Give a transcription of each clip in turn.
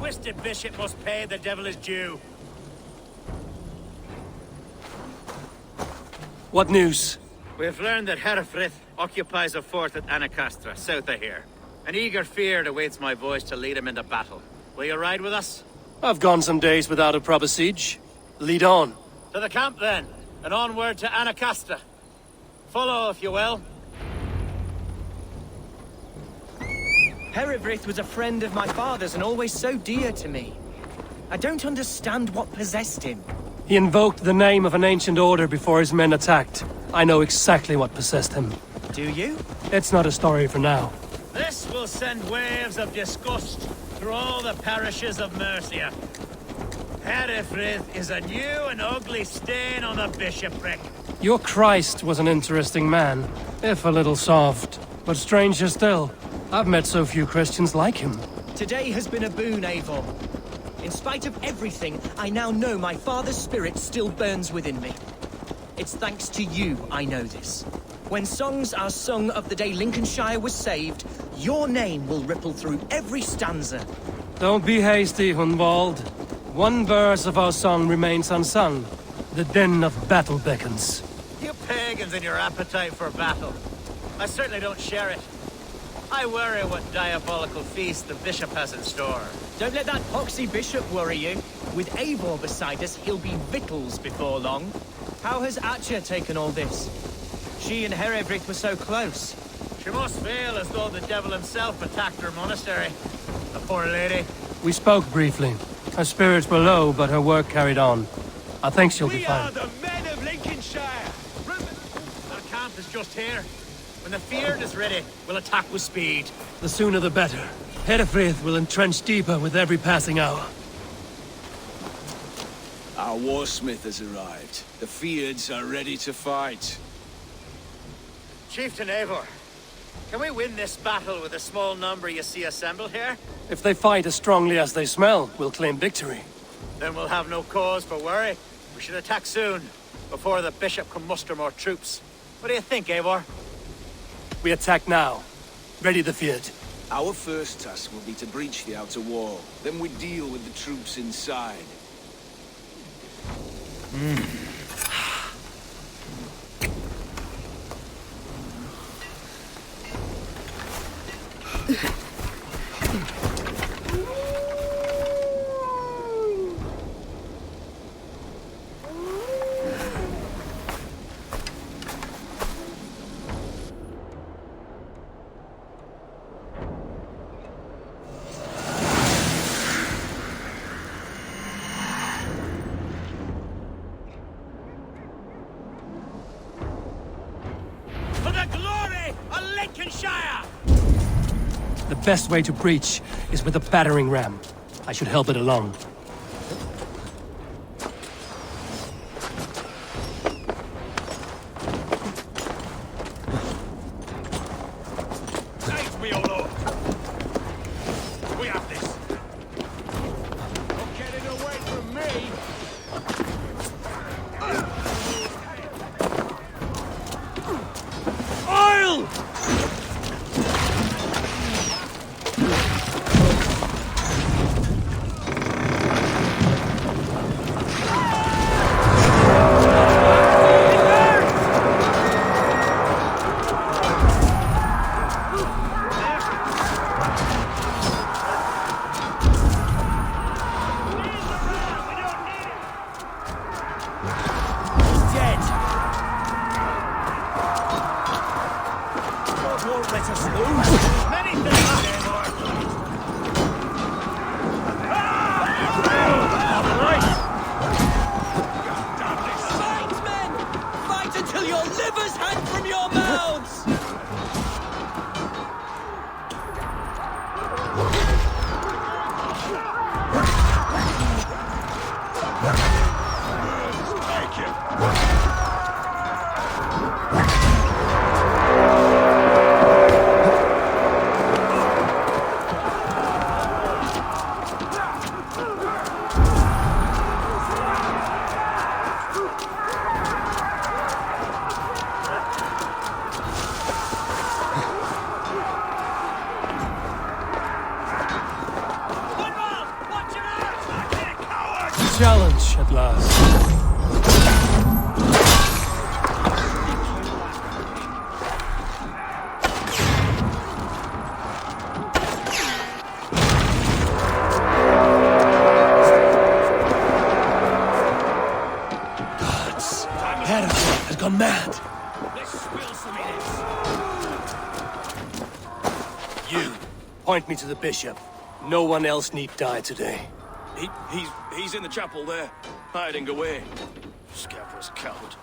twisted bishop must pay the devil his due. What news? We have learned that Herefrith occupies a fort at Anecastre, south of here. An eager fear awaits my voice to lead him into battle. Will you ride with us? I've gone some days without a proper siege. Lead on. To the camp then, and onward to Anecastre. Follow, if you will. Herefrith was a friend of my father's and always so dear to me. I don't understand what possessed him. He invoked the name of an ancient order before his men attacked. I know exactly what possessed him. Do you? It's not a story for now. This will send waves of disgust through all the parishes of Mercia. Herefrith is a new and ugly stain on the bishopric. Your Christ was an interesting man, if a little soft. But stranger still, I've met so few Christians like him. Today has been a boon, Eivor. In spite of everything, I now know my father's spirit still burns within me. It's thanks to you I know this. When songs are sung of the day Lincolnshire was saved, your name will ripple through every stanza. Don't be hasty, Hunwald. One verse of our song remains unsung. The din of battle beckons. You pagans and your appetite for battle. I certainly don't share it. I worry what diabolical feast the bishop has in store. Don't let that poxy bishop worry you. With Eivor beside us, he'll be victuals before long. How has Atcha taken all this? She and Herefrith were so close. She must feel as though the devil himself attacked her monastery. The poor lady. We spoke briefly. Her spirits were low, but her work carried on. I think she'll be fine. We are the men of Lincolnshire! Our camp is just here. When the field is ready, we'll attack with speed. The sooner the better. Herefrith will entrench deeper with every passing hour. Our warsmith has arrived. The Fields are ready to fight. Chieftain Eivor, can we win this battle with the small number you see assembled here? If they fight as strongly as they smell, we'll claim victory. Then we'll have no cause for worry. We should attack soon, before the bishop can muster more troops. What do you think, Eivor? We attack now. Ready the field. Our first task will be to breach the outer wall. Then we deal with the troops inside. For the glory of Lincolnshire! The best way to breach is with a battering ram. I should help it along. Save me, O Lord! We have this! Don't get it away from me! Oil! Dead! God won't let us lose. Many thanks, Eivor! Fight, men! Fight until your livers hang from your mouths! challenge at last. Has gone mad. You, point me to the bishop. No one else need die today. He's in the chapel there, hiding away. Scabrous coward.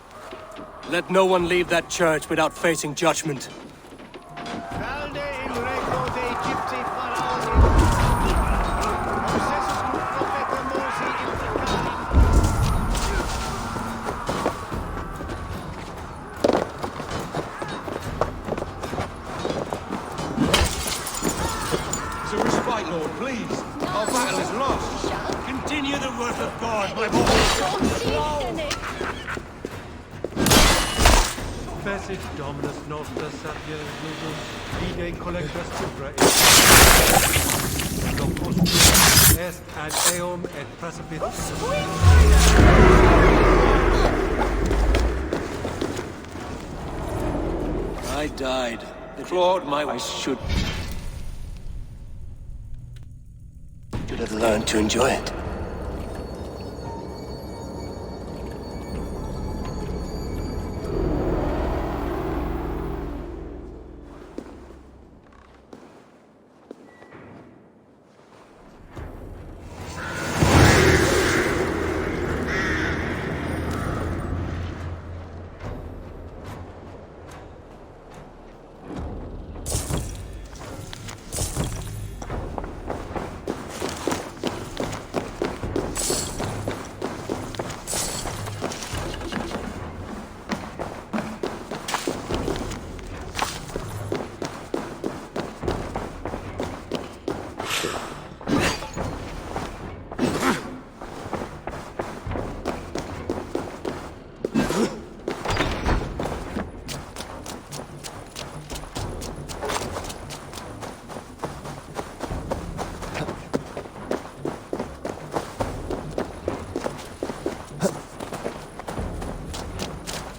Let no one leave that church without facing judgment. Lord, please. Our battle is lost. Continue the work of God, my boy. Facit Dominus Nostra Sapiens Jesus, Vide collectus supra est ad eum et precipit. I died. Claude, I should have learned to enjoy it.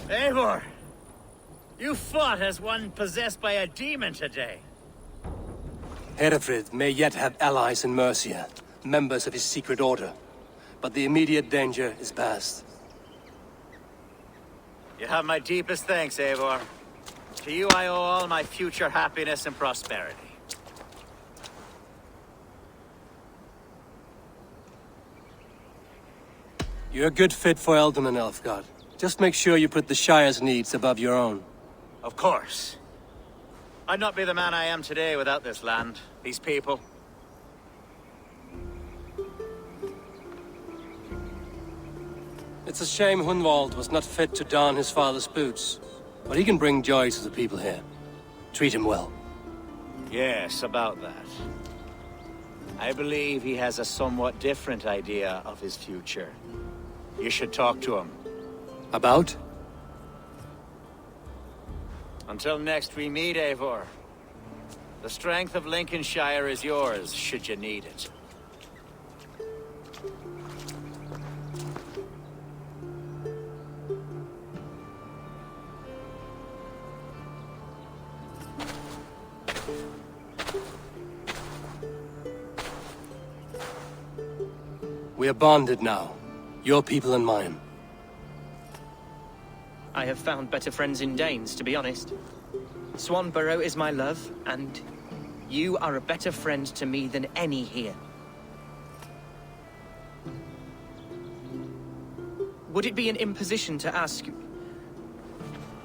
Eivor, you fought as one possessed by a demon today. Herefrid may yet have allies in Mercia, members of his secret order, but the immediate danger is past. You have my deepest thanks, Eivor. To you I owe all my future happiness and prosperity. You're a good fit for Eldon, Elfgard. Just make sure you put the Shire's needs above your own. Of course. I'd not be the man I am today without this land, these people. It's a shame Hunwald was not fit to don his father's boots, but he can bring joy to the people here. Treat him well. Yes, about that. I believe he has a somewhat different idea of his future. You should talk to him. About? Until next we meet, Eivor. The strength of Lincolnshire is yours, should you need it. We are bonded now. Your people and mine. I have found better friends in Danes, to be honest. Swanborough is my love, and you are a better friend to me than any here. Would it be an imposition to ask...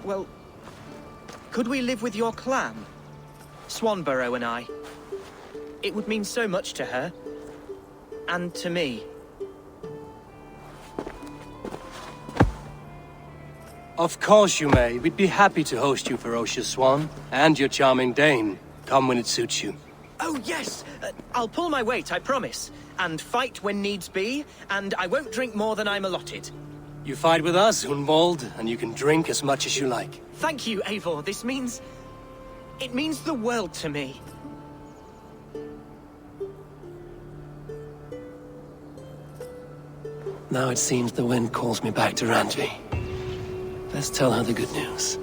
Well, could we live with your clan? Swanborough and I. It would mean so much to her. And to me. Of course you may. We'd be happy to host you, ferocious Swan. And your charming Dane. Come when it suits you. Oh, yes! I'll pull my weight, I promise. And fight when needs be, and I won't drink more than I'm allotted. You fight with us, Hunwald, and you can drink as much as you like. Thank you, Eivor. This means... it means the world to me. Now it seems the wind calls me back to Randvi. Let's tell her the good news.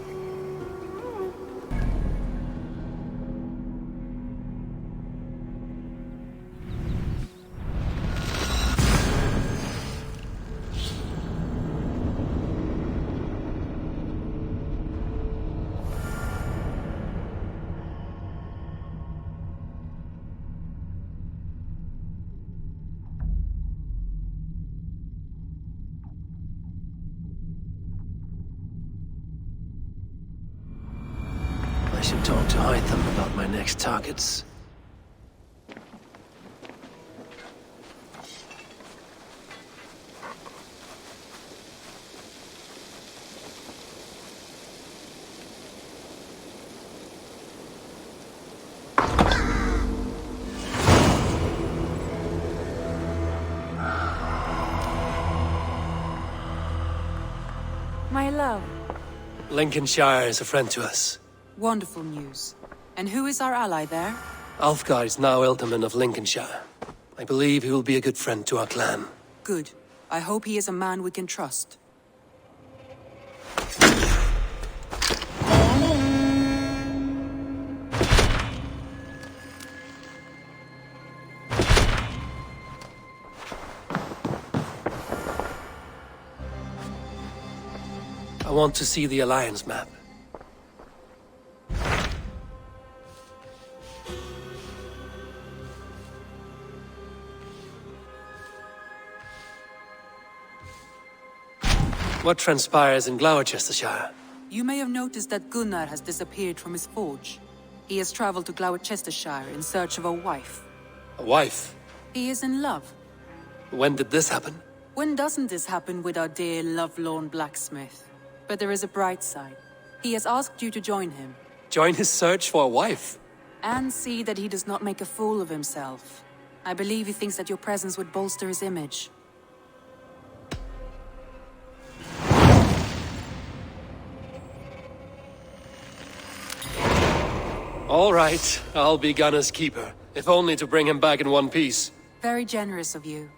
I should talk to Hytham about my next targets. My love. Lincolnshire is a friend to us. Wonderful news. And who is our ally there? Alfgar is now Ealdorman of Lincolnshire. I believe he will be a good friend to our clan. Good. I hope he is a man we can trust. I want to see the Alliance map. What transpires in Gloucestershire? You may have noticed that Gunnar has disappeared from his forge. He has traveled to Gloucestershire in search of a wife. A wife? He is in love. When did this happen? When doesn't this happen with our dear lovelorn blacksmith? But there is a bright side. He has asked you to join him. Join his search for a wife? And see that he does not make a fool of himself. I believe he thinks that your presence would bolster his image. All right, I'll be Gunner's keeper, if only to bring him back in one piece. Very generous of you.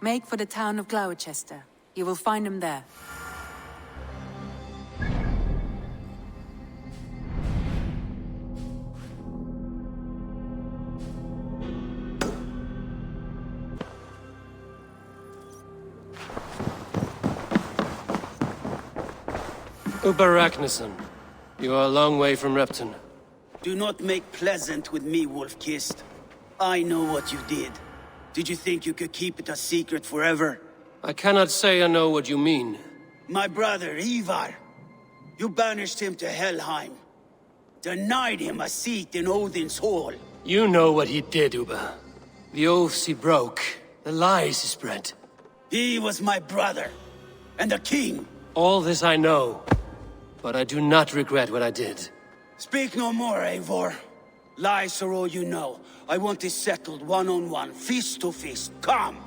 Make for the town of Gloucester. You will find him there. Uber Ragnarsson, you are a long way from Repton. Do not make pleasant with me, Wolf-Kissed. I know what you did. Did you think you could keep it a secret forever? I cannot say I know what you mean. My brother, Ivar. You banished him to Helheim. Denied him a seat in Odin's hall. You know what he did, Uber. The oaths he broke, the lies he spread. He was my brother. And the king. All this I know, but I do not regret what I did. Speak no more, Eivor. Lies are all you know. I want this settled one-on-one, fist to fist. Come!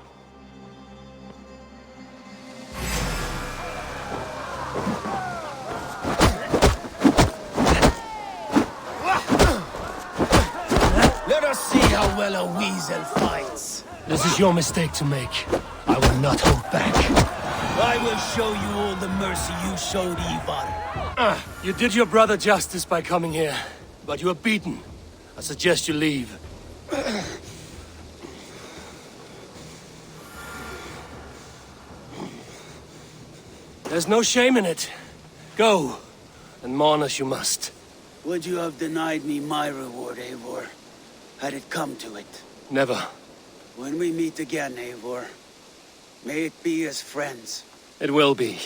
Let us see how well a weasel fights. This is your mistake to make. I will not hold back. I will show you all the mercy you showed Ivar. You did your brother justice by coming here, but you are beaten. I suggest you leave. There's no shame in it. Go, and mourn as you must. Would you have denied me my reward, Eivor? Had it come to it? Never. When we meet again, Eivor, may it be as friends. It will be.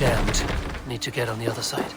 jammed. Need to get on the other side.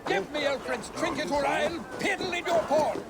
Give me Elfred's trinket or I'll piddle in your port!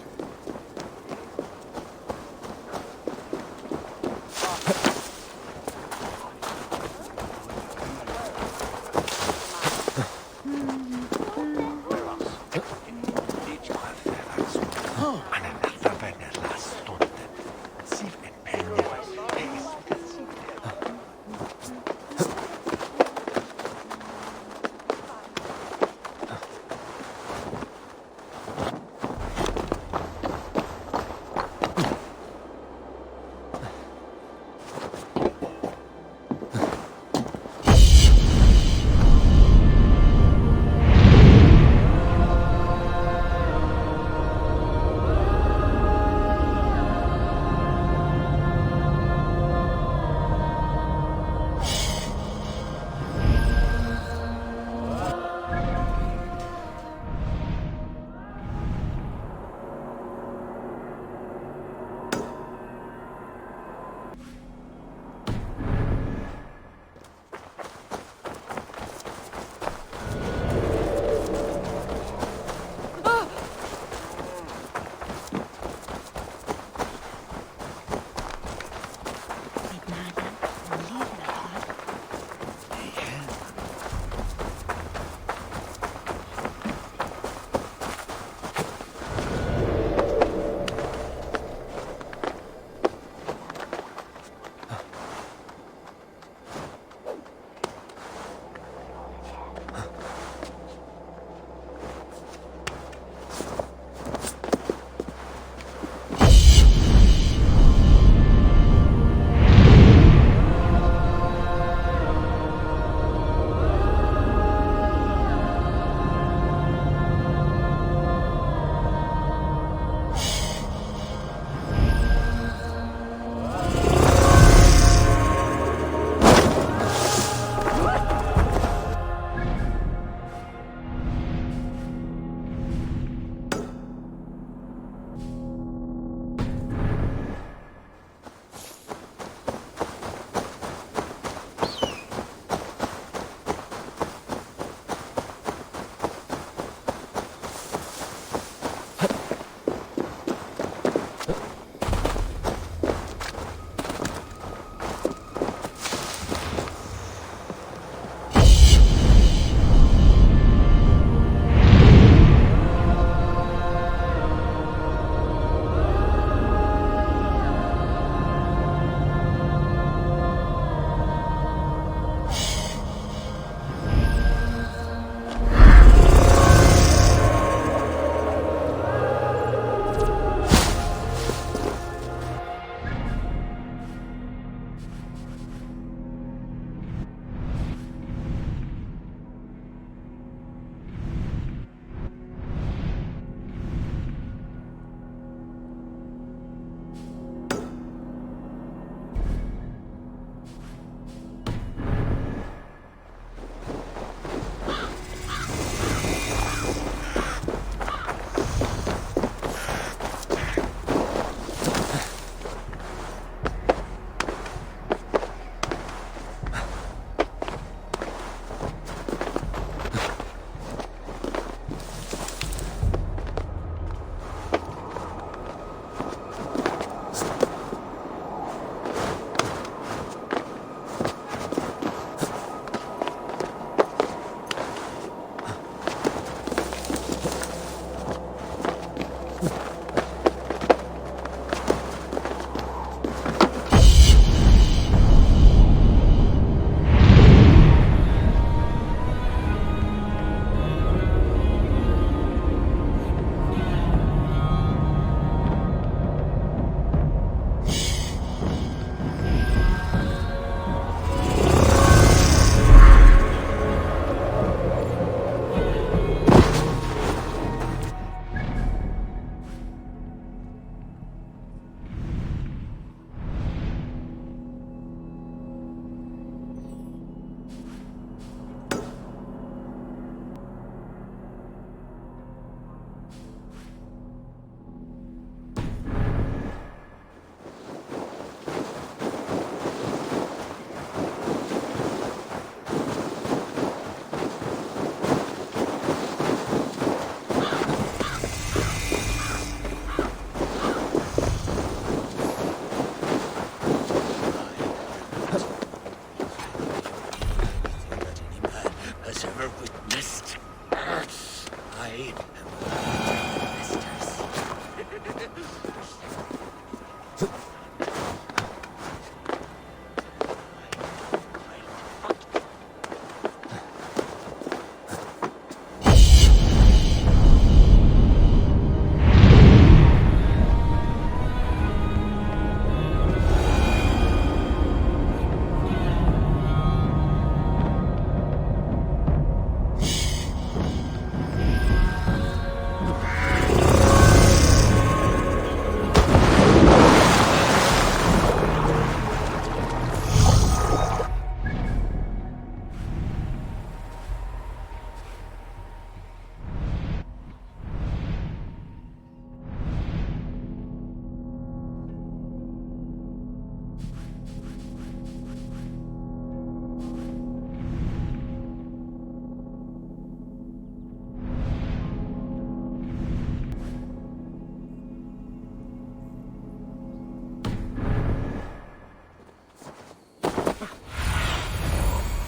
has ever witnessed. I am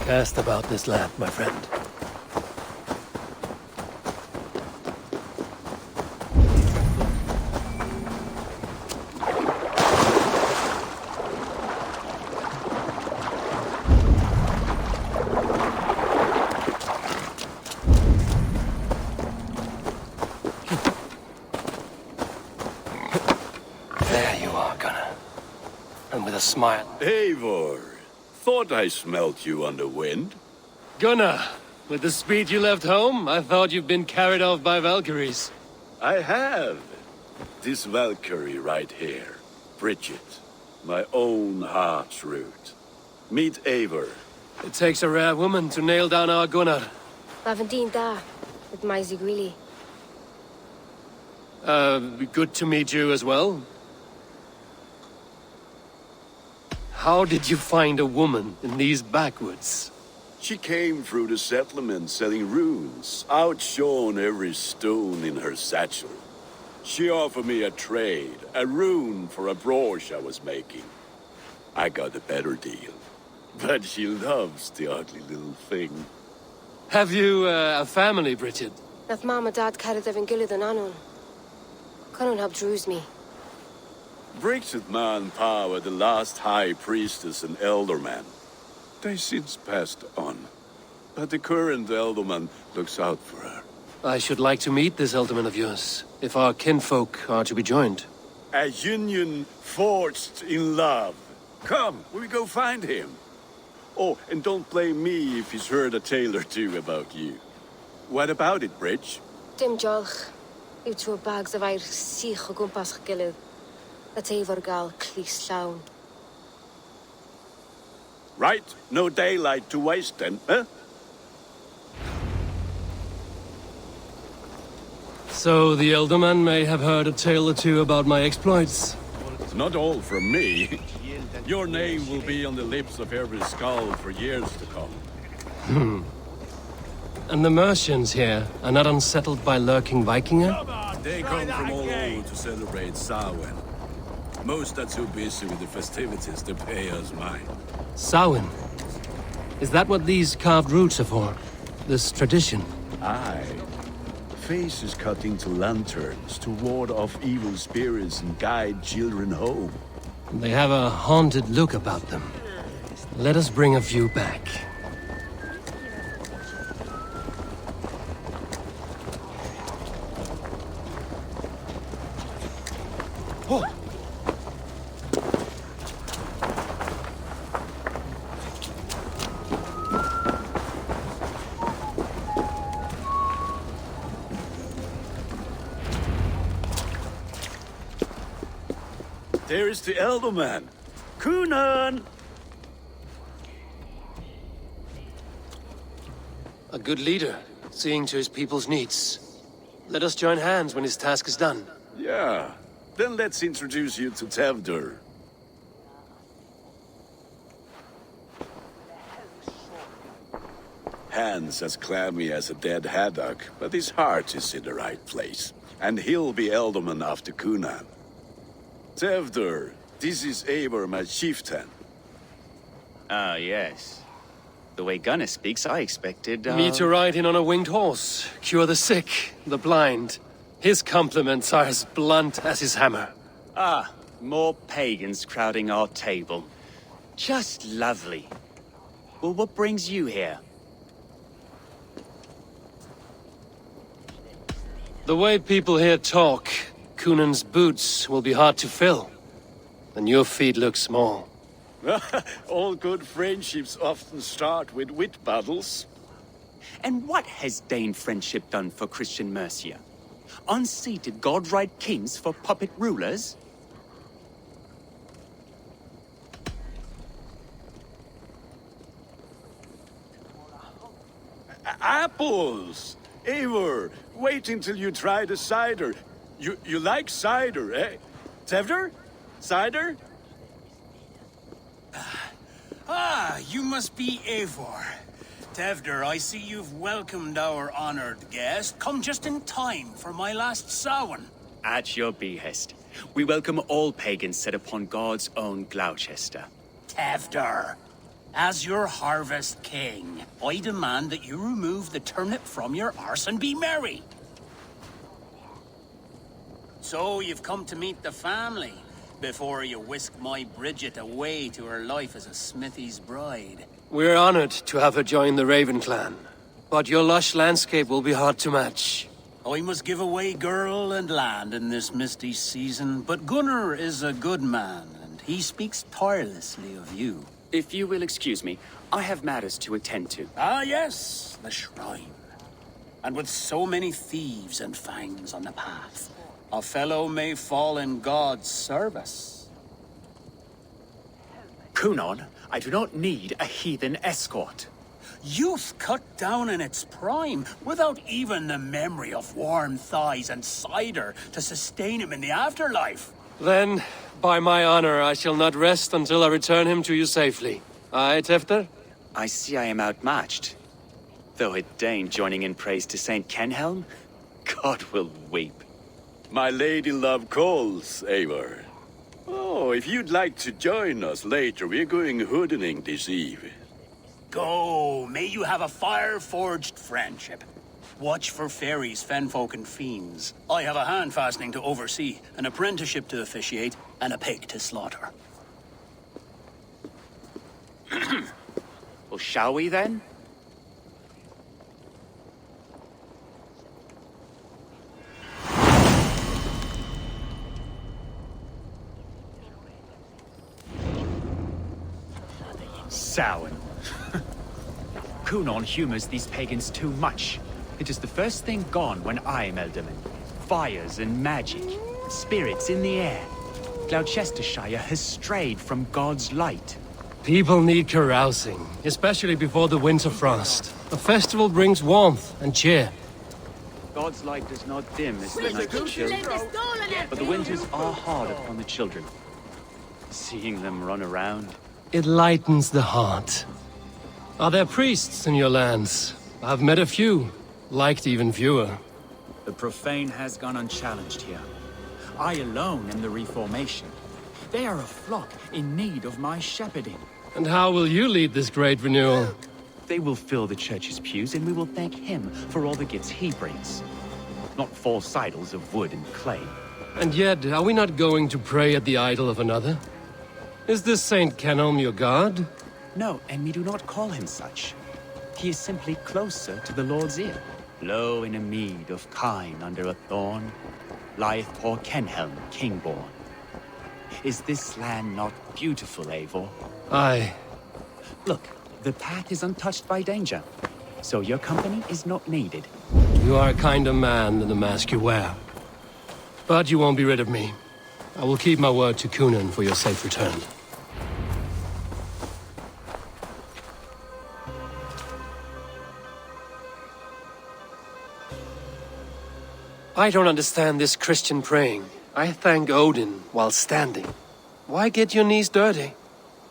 Cast about this land, my friend. There you are, Gunnar. And with a smile. Eivor, thought I smelt you on the wind. Gunnar, with the speed you left home, I thought you'd been carried off by Valkyries. I have. This Valkyrie right here, Bridget, my own heart's root. Meet Eivor. It takes a rare woman to nail down our Gunnar. Lavendine da, with my Zigwili. Good to meet you as well. How did you find a woman in these backwoods? She came through the settlement selling runes, outshone every stone in her satchel. She offered me a trade, a rune for a brooch I was making. I got a better deal. But she loves the ugly little thing. Have you a family, Bridget? Nath Mama Dad carried Evan Gillid and Anon. Couldn't have drews me. Bridget Man Pa were the last high priestess and elderman. They since passed on. But the current elderman looks out for her. I should like to meet this elderman of yours, if our kinfolk are to be joined. A union forged in love. Come, we go find him. Oh, and don't blame me if he's heard a tale or two about you. What about it, Bridge? Dim jolch. You two bags of air sich o gwmpas Gillid. A Eivor gal clis llawn. Right, no daylight to waste then, huh? So the elderman may have heard a tale or two about my exploits. Not all from me. Your name will be on the lips of every skull for years to come. And the Mercians here are not unsettled by lurking Vikinger? They come from all over to celebrate Samhain. Most are too busy with the festivities to pay us mind. Samhain? Is that what these carved roots are for? This tradition? Aye. Faces cut into lanterns to ward off evil spirits and guide children home. They have a haunted look about them. Let us bring a few back. There is the Elderman. Kunan! A good leader, seeing to his people's needs. Let us join hands when his task is done. Yeah. Then let's introduce you to Tevdur. Hands as clammy as a dead haddock, but his heart is in the right place. And he'll be Elderman after Kunan. Tevdur, this is Eivor, my chieftain. Ah, yes. The way Gunnar speaks, I expected, Me to ride in on a winged horse, cure the sick, the blind. His compliments are as blunt as his hammer. Ah, more pagans crowding our table. Just lovely. Well, what brings you here? The way people here talk, Cunan's boots will be hard to fill. And your feet look small. All good friendships often start with wit battles. And what has Dane friendship done for Christian Mercia? Unseated godright kings for puppet rulers? Apples! Eivor, wait until you try the cider. You like cider, eh? Tevder? Cider? Ah, you must be Eivor. Tevder, I see you've welcomed our honored guest. Come just in time for my last Samhain. At your behest. We welcome all pagans set upon God's own Gloucester. Tevder, as your harvest king, I demand that you remove the turnip from your arse and be merry. So you've come to meet the family before you whisk my Bridget away to her life as a smithy's bride. We're honored to have her join the Raven clan. But your lush landscape will be hard to match. I must give away girl and land in this misty season, but Gunnar is a good man, and he speaks tirelessly of you. If you will excuse me, I have matters to attend to. Ah, yes, the shrine. And with so many thieves and fangs on the path, a fellow may fall in God's service. Cunon, I do not need a heathen escort. Youth cut down in its prime, without even the memory of warm thighs and cider to sustain him in the afterlife. Then, by my honor, I shall not rest until I return him to you safely. Aye, Tefter? I see I am outmatched. Though a Dane joining in praise to Saint Kenhelm, God will weep. My lady love calls, Eivor. Oh, if you'd like to join us later, we're going hoodening this eve. Go, may you have a fire-forged friendship. Watch for fairies, fenfolk, and fiends. I have a hand fastening to oversee, an apprenticeship to officiate, and a pig to slaughter. Well, shall we then? Samhain. Cunon humors these pagans too much. It is the first thing gone when I am Elderman. Fires and magic, spirits in the air. Gloucestershire has strayed from God's light. People need carousing, especially before the winter frost. A festival brings warmth and cheer. God's light does not dim as the night chill, but the winters are hard upon the children. Seeing them run around. It lightens the heart. Are there priests in your lands? I've met a few, liked even fewer. The profane has gone unchallenged here. I alone am the Reformation. They are a flock in need of my shepherding. And how will you lead this great renewal? They will fill the church's pews, and we will thank him for all the gifts he brings. Not false idols of wood and clay. And yet, are we not going to pray at the idol of another? Is this Saint Kenhelm your god? No, and we do not call him such. He is simply closer to the Lord's ear. Low in a mead of kine under a thorn, lieth poor Kenhelm, king-born. Is this land not beautiful, Eivor? Aye. Look, the path is untouched by danger, so your company is not needed. You are a kinder man than the mask you wear. But you won't be rid of me. I will keep my word to Cunan for your safe return. I don't understand this Christian praying. I thank Odin while standing. Why get your knees dirty?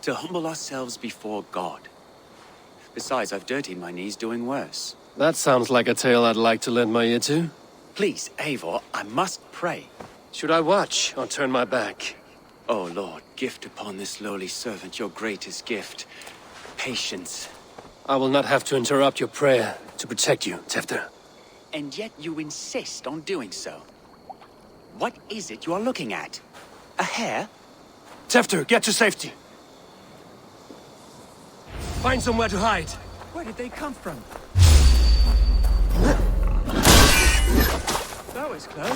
To humble ourselves before God. Besides, I've dirtied my knees doing worse. That sounds like a tale I'd like to lend my ear to. Please, Eivor, I must pray. Should I watch or turn my back? Oh, Lord, gift upon this lowly servant your greatest gift. Patience. I will not have to interrupt your prayer to protect you, Tefter. And yet you insist on doing so. What is it you are looking at? A hare? Tefter, get to safety. Find somewhere to hide. Where did they come from? That was close.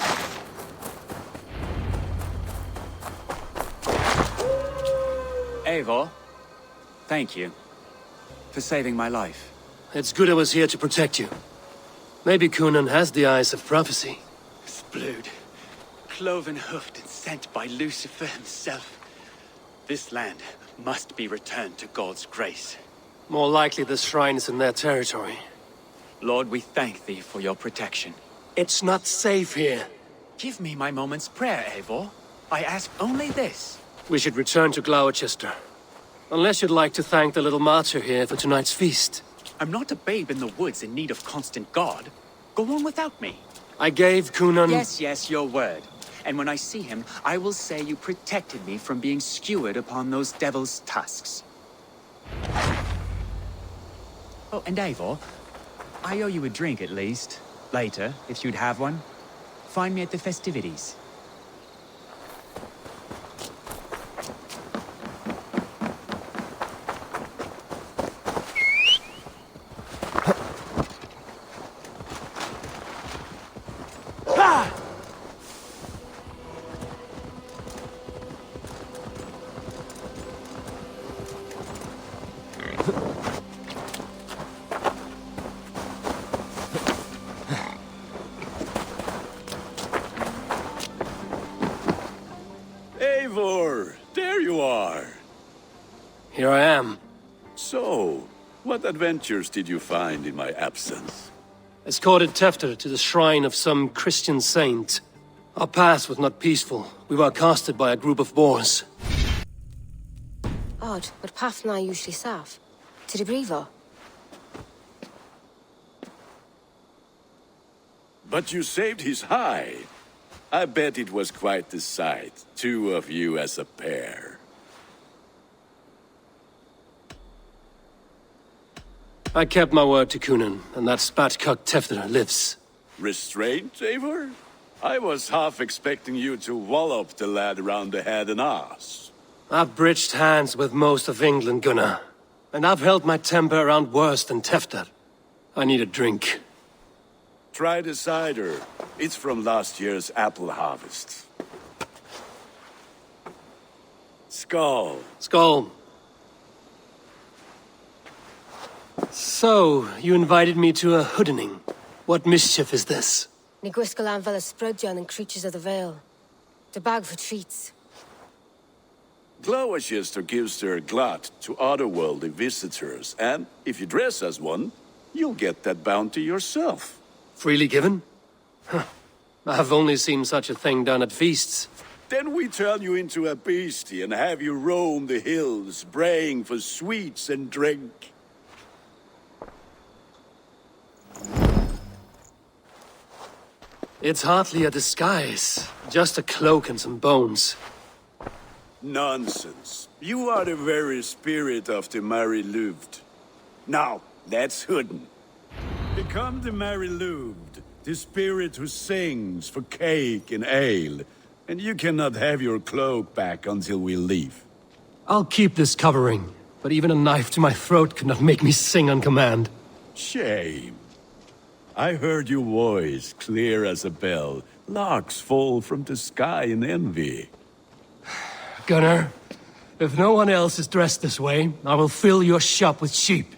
Eivor, thank you for saving my life. It's good I was here to protect you. Maybe Cunan has the eyes of prophecy. Splood, cloven-hoofed and sent by Lucifer himself. This land must be returned to God's grace. More likely the shrine is in their territory. Lord, we thank thee for your protection. It's not safe here. Give me my moment's prayer, Eivor. I ask only this. We should return to Gloucester. Unless you'd like to thank the little martyr here for tonight's feast. I'm not a babe in the woods in need of constant guard. Go on without me. I gave Cunan... Yes, your word. And when I see him, I will say you protected me from being skewered upon those devil's tusks. Oh, and Eivor, I owe you a drink at least. Later, if you'd have one. Find me at the festivities. Eivor, there you are. Here I am. So, what adventures did you find in my absence? Escorted Tefter to the shrine of some Christian saint. Our past was not peaceful. We were accosted by a group of boars. Odd, but path na usually safe. To the brievo. But you saved his hide. I bet it was quite the sight, two of you as a pair. I kept my word to Cunan, and that spatcock Tefter lives. Restraint, Eivor? I was half expecting you to wallop the lad around the head and ass. I've bridged hands with most of England, Gunnar. And I've held my temper around worse than Tefter. I need a drink. Try the cider. It's from last year's apple harvest. Skull. Skull. So, you invited me to a hoodening. What mischief is this? Ni gwisgalan fel ysbrydion and creatures of the Vale. The bag for treats. Gloucester gives their glut to otherworldly visitors, and if you dress as one, you'll get that bounty yourself. Freely given? Huh. I've only seen such a thing done at feasts. Then we turn you into a beastie and have you roam the hills, braying for sweets and drink. It's hardly a disguise. Just a cloak and some bones. Nonsense. You are the very spirit of the Mary Louved. Now, that's Hooden. Become the Mary Louved, the spirit who sings for cake and ale, and you cannot have your cloak back until we leave. I'll keep this covering, but even a knife to my throat could not make me sing on command. Shame. I heard your voice clear as a bell. Larks fall from the sky in envy. Gunnar, if no one else is dressed this way, I will fill your shop with sheep.